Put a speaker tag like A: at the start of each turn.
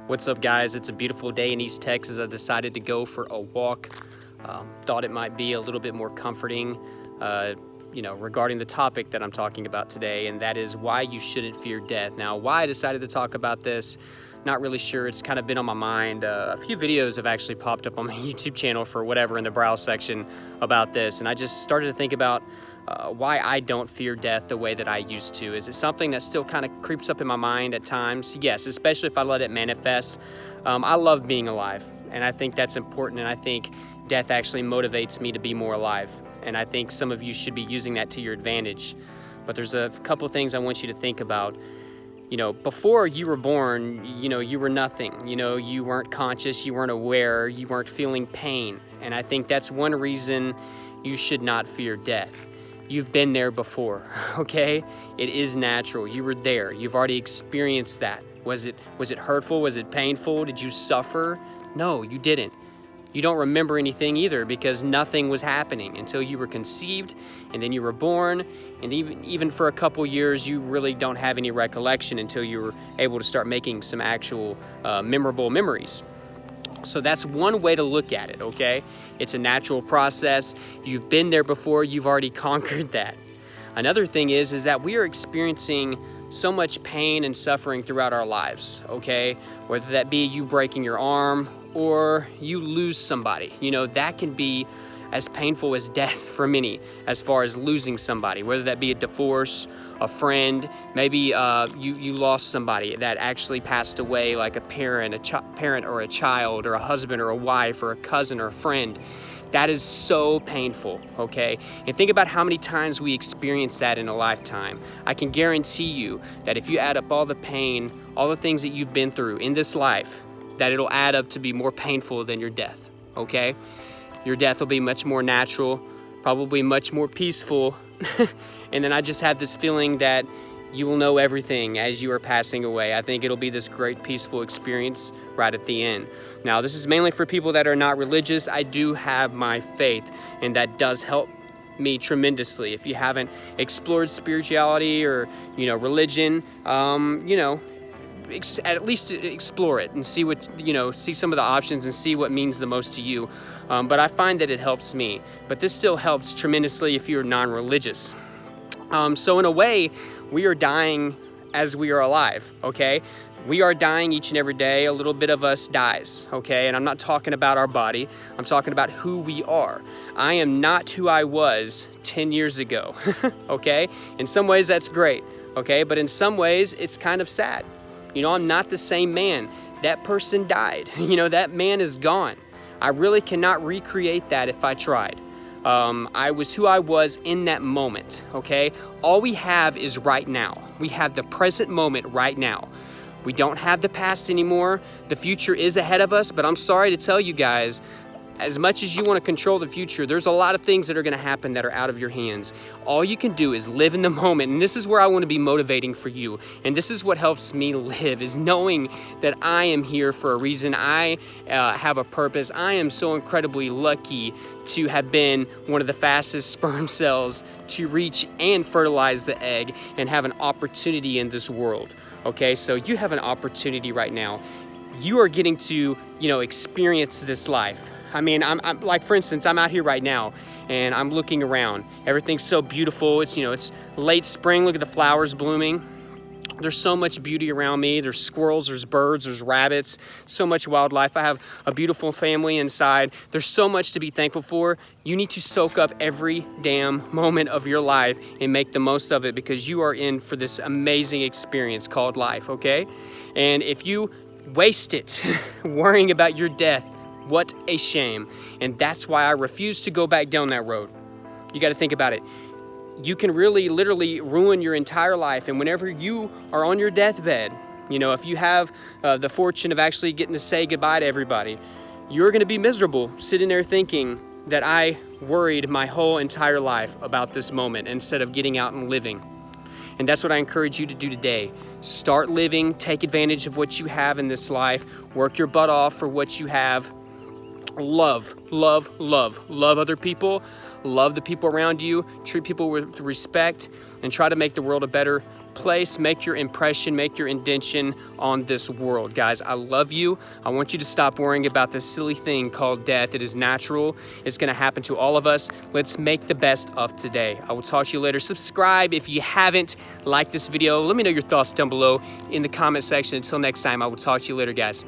A: What's up, guys? It's a beautiful day in East Texas. I decided to go for a walk. Thought it might be a little bit more comforting, regarding the topic that I'm talking about today, and that is why you shouldn't fear death. Now, why I decided to talk about this, not really sure. It's kind of been on my mind. A few videos have actually popped up on my YouTube channel for whatever in the browse section about this, and I just started to think about why I don't fear death the way that I used to. Is it something that still kind of creeps up in my mind at times? Yes, especially if I let it manifest. I love being alive, and I think that's important, and I think death actually motivates me to be more alive, and I think some of you should be using that to your advantage. But there's a couple things I want you to think about. Before you were born, you were nothing. You weren't conscious, you weren't aware, you weren't feeling pain, and I think that's one reason you should not fear death. You've been there before, okay? It is natural. You were there. You've already experienced that. Was it hurtful? Was it painful? Did you suffer? No, you didn't. You don't remember anything either because nothing was happening until you were conceived, and then you were born, and even for a couple years you really don't have any recollection until you were able to start making some actual memorable memories. So that's one way to look at it, okay? It's a natural process. You've been there before. You've already conquered that. Another thing is that we are experiencing so much pain and suffering throughout our lives, okay? Whether that be you breaking your arm or you lose somebody. That can be as painful as death for many as far as losing somebody, whether that be a divorce, a friend, maybe you lost somebody that actually passed away, like a parent or a child or a husband or a wife or a cousin or a friend. That is so painful, okay? And think about how many times we experience that in a lifetime. I can guarantee you that if you add up all the pain, all the things that you've been through in this life, that it'll add up to be more painful than your death, okay? Your death will be much more natural, probably much more peaceful. And then I just have this feeling that you will know everything as you are passing away. I think it'll be this great peaceful experience right at the end. Now, this is mainly for people that are not religious. I do have my faith, and that does help me tremendously. If you haven't explored spirituality or, religion, at least explore it and see see some of the options and see what means the most to you. But I find that it helps me. But this still helps tremendously if you're non-religious. So in a way, we are dying as we are alive, okay? We are dying each and every day. A little bit of us dies, okay? And I'm not talking about our body. I'm talking about who we are. I am not who I was 10 years ago, okay? In some ways, that's great, okay? But in some ways, it's kind of sad. I'm not the same man. That person died. That man is gone. I really cannot recreate that if I tried. I was who I was in that moment, okay? All we have is right now. We have the present moment right now. We don't have the past anymore. The future is ahead of us, but I'm sorry to tell you guys, as much as you want to control the future, there's a lot of things that are going to happen that are out of your hands. All you can do is live in the moment, and this is where I want to be motivating for you. And this is what helps me live, is knowing that I am here for a reason. I have a purpose. I am so incredibly lucky to have been one of the fastest sperm cells to reach and fertilize the egg and have an opportunity in this world. Okay, so you have an opportunity right now. You are getting to, experience this life. I mean, I'm like, for instance, I'm out here right now and I'm looking around. Everything's so beautiful. It's late spring. Look at the flowers blooming. There's so much beauty around me. There's squirrels, there's birds, there's rabbits, so much wildlife. I have a beautiful family inside. There's so much to be thankful for. You need to soak up every damn moment of your life and make the most of it, because you are in for this amazing experience called life, okay? And if you waste it worrying about your death, what a shame. And that's why I refuse to go back down that road. You got to think about it. You can really literally ruin your entire life. And whenever you are on your deathbed, if you have the fortune of actually getting to say goodbye to everybody, you're going to be miserable sitting there thinking that I worried my whole entire life about this moment instead of getting out and living. And that's what I encourage you to do today. Start living, take advantage of what you have in this life, work your butt off for what you have. Love other people, love the people around you, treat people with respect, and try to make the world a better place, make your impression, make your indention on this world. Guys, I love you. I want you to stop worrying about this silly thing called death. It is natural. It's going to happen to all of us. Let's make the best of today. I will talk to you later. Subscribe if you haven't. Like this video. Let me know your thoughts down below in the comment section. Until next time, I will talk to you later, guys.